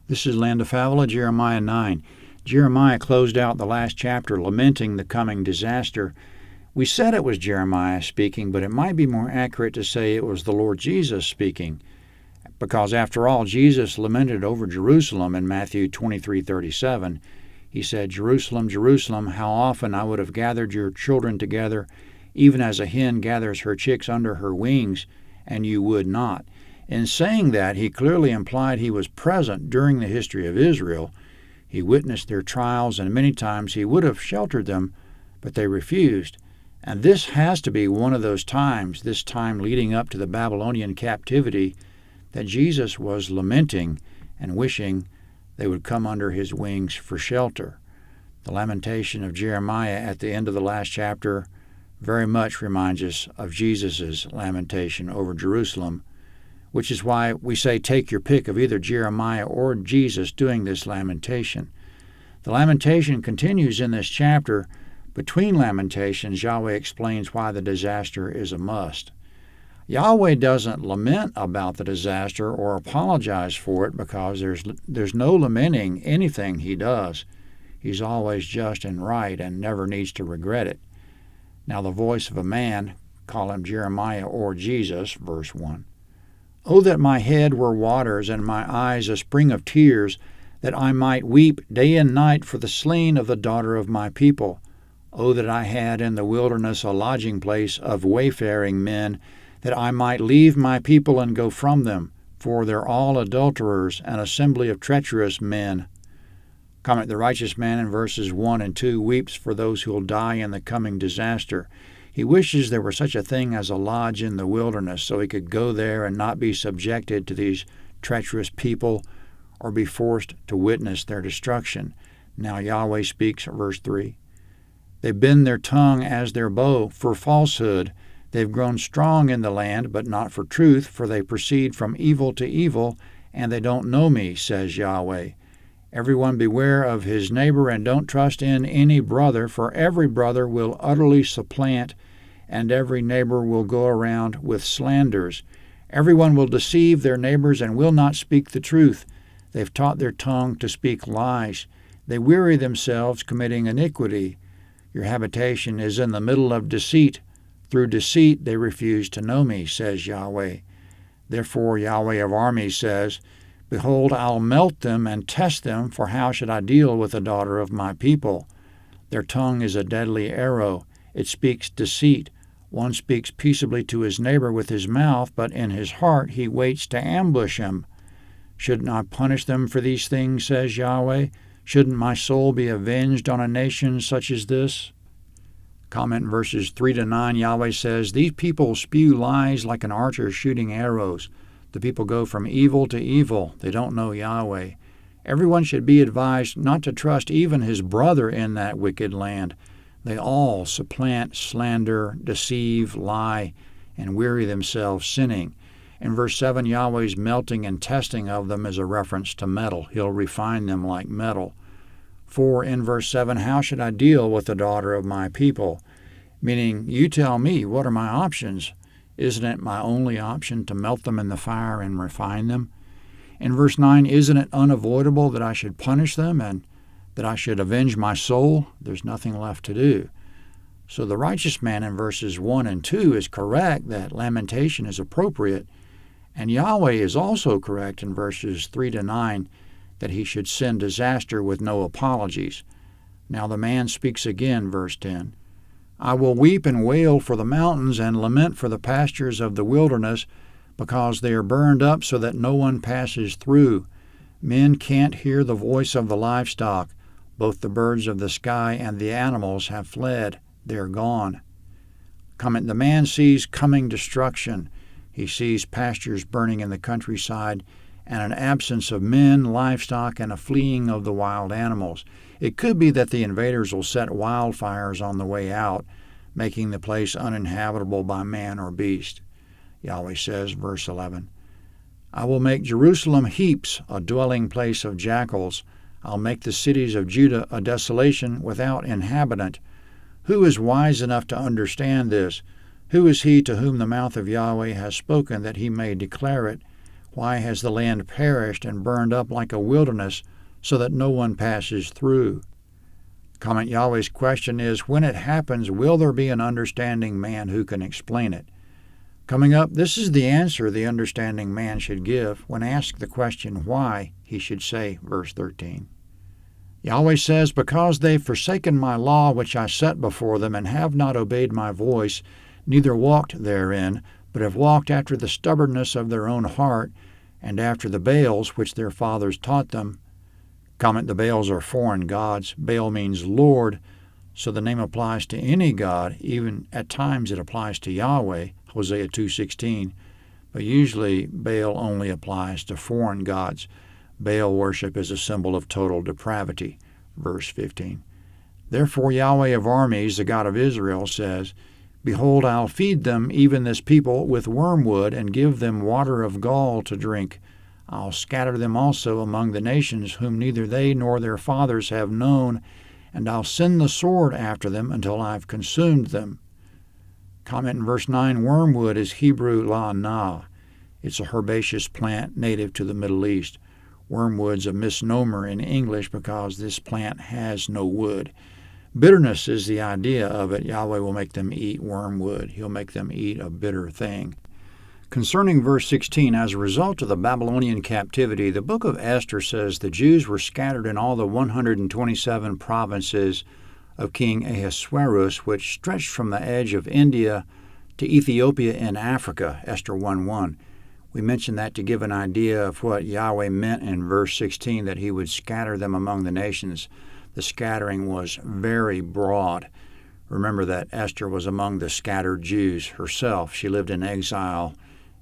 This is Linda Favola, Jeremiah 9. Jeremiah closed out the last chapter lamenting the coming disaster. We said it was Jeremiah speaking, but it might be more accurate to say it was the Lord Jesus speaking, because after all, Jesus lamented over Jerusalem in Matthew 23:37. He said, "Jerusalem, Jerusalem, how often I would have gathered your children together, even as a hen gathers her chicks under her wings, and you would not." In saying that, he clearly implied he was present during the history of Israel. He witnessed their trials, and many times he would have sheltered them, but they refused. And this has to be one of those times, this time leading up to the Babylonian captivity, that Jesus was lamenting and wishing they would come under his wings for shelter. The lamentation of Jeremiah at the end of the last chapter very much reminds us of Jesus' lamentation over Jerusalem, which is why we say take your pick of either Jeremiah or Jesus doing this lamentation. The lamentation continues in this chapter. Between lamentations, Yahweh explains why the disaster is a must. Yahweh doesn't lament about the disaster or apologize for it, because there's no lamenting anything he does. He's always just and right and never needs to regret it. Now the voice of a man, call him Jeremiah or Jesus, verse 1. "Oh, that my head were waters and my eyes a spring of tears, that I might weep day and night for the slain of the daughter of my people. Oh, that I had in the wilderness a lodging place of wayfaring men, that I might leave my people and go from them, for they're all adulterers, an assembly of treacherous men." Comment: the righteous man in verses 1 and 2 weeps for those who will die in the coming disaster. He wishes there were such a thing as a lodge in the wilderness, so he could go there and not be subjected to these treacherous people or be forced to witness their destruction. Now Yahweh speaks, verse 3. "They bend their tongue as their bow for falsehood. They've grown strong in the land, but not for truth, for they proceed from evil to evil, and they don't know me, says Yahweh. Everyone beware of his neighbor, and don't trust in any brother, for every brother will utterly supplant, and every neighbor will go around with slanders. Everyone will deceive their neighbors and will not speak the truth. They've taught their tongue to speak lies. They weary themselves committing iniquity. Your habitation is in the middle of deceit. Through deceit they refuse to know me, says Yahweh. Therefore Yahweh of armies says, Behold, I'll melt them and test them, for how should I deal with the daughter of my people? Their tongue is a deadly arrow. It speaks deceit. One speaks peaceably to his neighbor with his mouth, but in his heart he waits to ambush him. Shouldn't I punish them for these things, says Yahweh? Shouldn't my soul be avenged on a nation such as this? Comment in verses 3 to 9, Yahweh says, These people spew lies like an archer shooting arrows. The people go from evil to evil. They don't know Yahweh. Everyone should be advised not to trust even his brother in that wicked land. They all supplant, slander, deceive, lie, and weary themselves sinning. In verse 7, Yahweh's melting and testing of them is a reference to metal. He'll refine them like metal. For in verse 7, how should I deal with the daughter of my people? Meaning, you tell me, what are my options? Isn't it my only option to melt them in the fire and refine them? In verse 9, isn't it unavoidable that I should punish them and that I should avenge my soul? There's nothing left to do. So the righteous man in verses 1 and 2 is correct that lamentation is appropriate, and Yahweh is also correct in verses 3 to 9 that he should send disaster with no apologies. Now the man speaks again, verse 10. I will weep and wail for the mountains and lament for the pastures of the wilderness, because they are burned up so that no one passes through. Men can't hear the voice of the livestock. Both the birds of the sky and the animals have fled. They're gone. Comment, the man sees coming destruction. He sees pastures burning in the countryside and an absence of men, livestock, and a fleeing of the wild animals. It could be that the invaders will set wildfires on the way out, making the place uninhabitable by man or beast. Yahweh says, verse 11, I will make Jerusalem heaps, a dwelling place of jackals. I'll make the cities of Judah a desolation without inhabitant. Who is wise enough to understand this? Who is he to whom the mouth of Yahweh has spoken that he may declare it? Why has the land perished and burned up like a wilderness so that no one passes through? Comment: Yahweh's question is, when it happens, will there be an understanding man who can explain it? Coming up, this is the answer the understanding man should give. When asked the question why, he should say, verse 13, Yahweh says, because they've forsaken my law which I set before them, and have not obeyed my voice, neither walked therein, but have walked after the stubbornness of their own heart, and after the Baals which their fathers taught them. Comment: the Baals are foreign gods. Baal means Lord, so the name applies to any god. Even at times it applies to Yahweh, Hosea 2:16, but usually Baal only applies to foreign gods. Baal worship is a symbol of total depravity, verse 15. Therefore Yahweh of armies, the God of Israel, says, Behold, I'll feed them, even this people, with wormwood, and give them water of gall to drink. I'll scatter them also among the nations, whom neither they nor their fathers have known, and I'll send the sword after them until I've consumed them. Comment in verse 9, wormwood is Hebrew la'anah. It's a herbaceous plant native to the Middle East. Wormwood's a misnomer in English because this plant has no wood. Bitterness is the idea of it. Yahweh will make them eat wormwood. He'll make them eat a bitter thing. Concerning verse 16, as a result of the Babylonian captivity, the book of Esther says the Jews were scattered in all the 127 provinces of King Ahasuerus, which stretched from the edge of India to Ethiopia in Africa, Esther 1:1. We mentioned that to give an idea of what Yahweh meant in verse 16, that he would scatter them among the nations. The scattering was very broad. Remember that Esther was among the scattered Jews herself. She lived in exile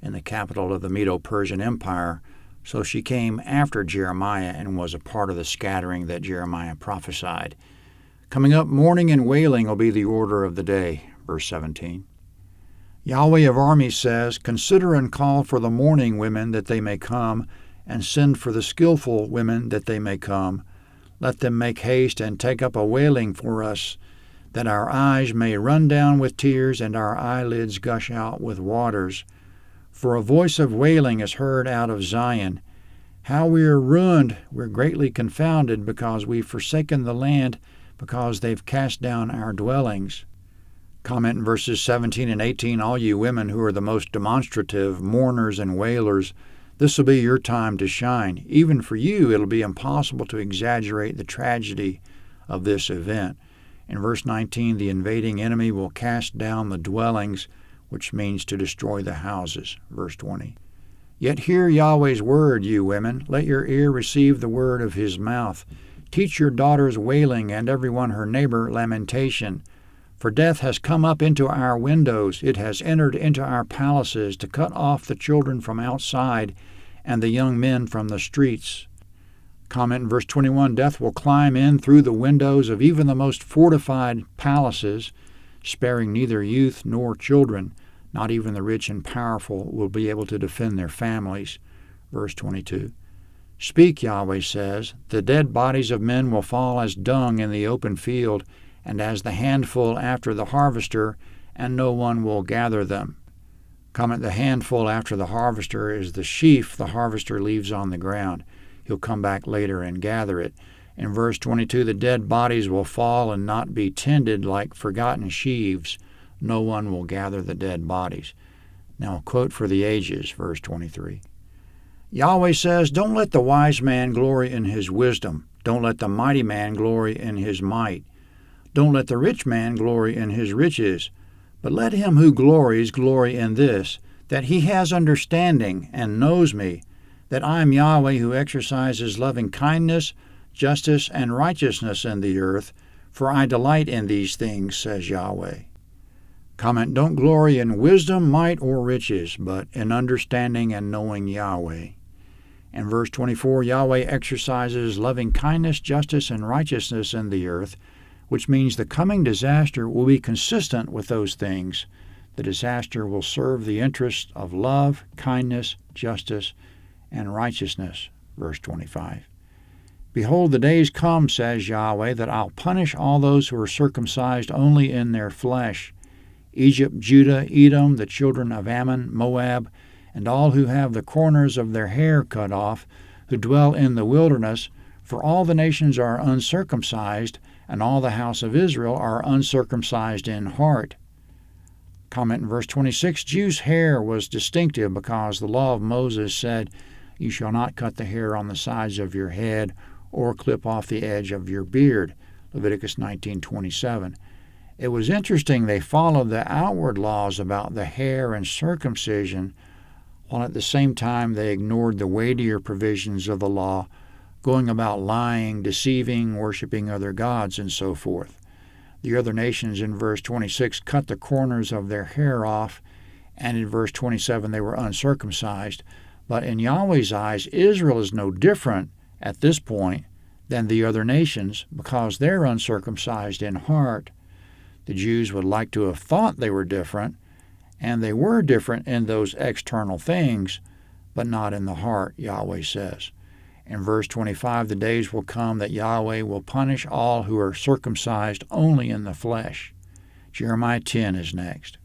in the capital of the Medo-Persian Empire, so she came after Jeremiah and was a part of the scattering that Jeremiah prophesied. Coming up, mourning and wailing will be the order of the day, verse 17. Yahweh of armies says, Consider and call for the mourning women that they may come, and send for the skillful women that they may come. Let them make haste and take up a wailing for us, that our eyes may run down with tears and our eyelids gush out with waters. For a voice of wailing is heard out of Zion. How we are ruined, we're greatly confounded, because we've forsaken the land, because they've cast down our dwellings. Comment in verses 17 and 18, all you women who are the most demonstrative, mourners and wailers, this will be your time to shine. Even for you, it'll be impossible to exaggerate the tragedy of this event. In verse 19, the invading enemy will cast down the dwellings, which means to destroy the houses. Verse 20. Yet hear Yahweh's word, you women. Let your ear receive the word of his mouth. Teach your daughters wailing, and everyone her neighbor lamentation. For death has come up into our windows. It has entered into our palaces to cut off the children from outside and the young men from the streets. Comment in verse 21, death will climb in through the windows of even the most fortified palaces, sparing neither youth nor children. Not even the rich and powerful will be able to defend their families. Verse 22. Speak, Yahweh says, the dead bodies of men will fall as dung in the open field, and as the handful after the harvester, and no one will gather them. Comment, the handful after the harvester is the sheaf the harvester leaves on the ground. He'll come back later and gather it. In verse 22, the dead bodies will fall and not be tended like forgotten sheaves. No one will gather the dead bodies. Now a quote for the ages, verse 23. Yahweh says, don't let the wise man glory in his wisdom. Don't let the mighty man glory in his might. Don't let the rich man glory in his riches. But let him who glories glory in this, that he has understanding and knows me, that I am Yahweh who exercises loving kindness, justice, and righteousness in the earth, for I delight in these things, says Yahweh. Comment, don't glory in wisdom, might, or riches, but in understanding and knowing Yahweh. In verse 24, Yahweh exercises loving kindness, justice, and righteousness in the earth, which means the coming disaster will be consistent with those things. The disaster will serve the interests of love, kindness, justice, and righteousness. Verse 25. Behold, the days come, says Yahweh, that I'll punish all those who are circumcised only in their flesh. Egypt, Judah, Edom, the children of Ammon, Moab, and all who have the corners of their hair cut off, who dwell in the wilderness, for all the nations are uncircumcised, and all the house of Israel are uncircumcised in heart. Comment in verse 26, Jews' hair was distinctive because the law of Moses said, You shall not cut the hair on the sides of your head or clip off the edge of your beard. Leviticus 19:27. It was interesting they followed the outward laws about the hair and circumcision, while at the same time they ignored the weightier provisions of the law, going about lying, deceiving, worshiping other gods, and so forth. The other nations in verse 26 cut the corners of their hair off, and in verse 27 they were uncircumcised. But in Yahweh's eyes, Israel is no different at this point than the other nations because they're uncircumcised in heart. The Jews would like to have thought they were different, and they were different in those external things, but not in the heart, Yahweh says. In verse 25, the days will come that Yahweh will punish all who are circumcised only in the flesh. Jeremiah 10 is next.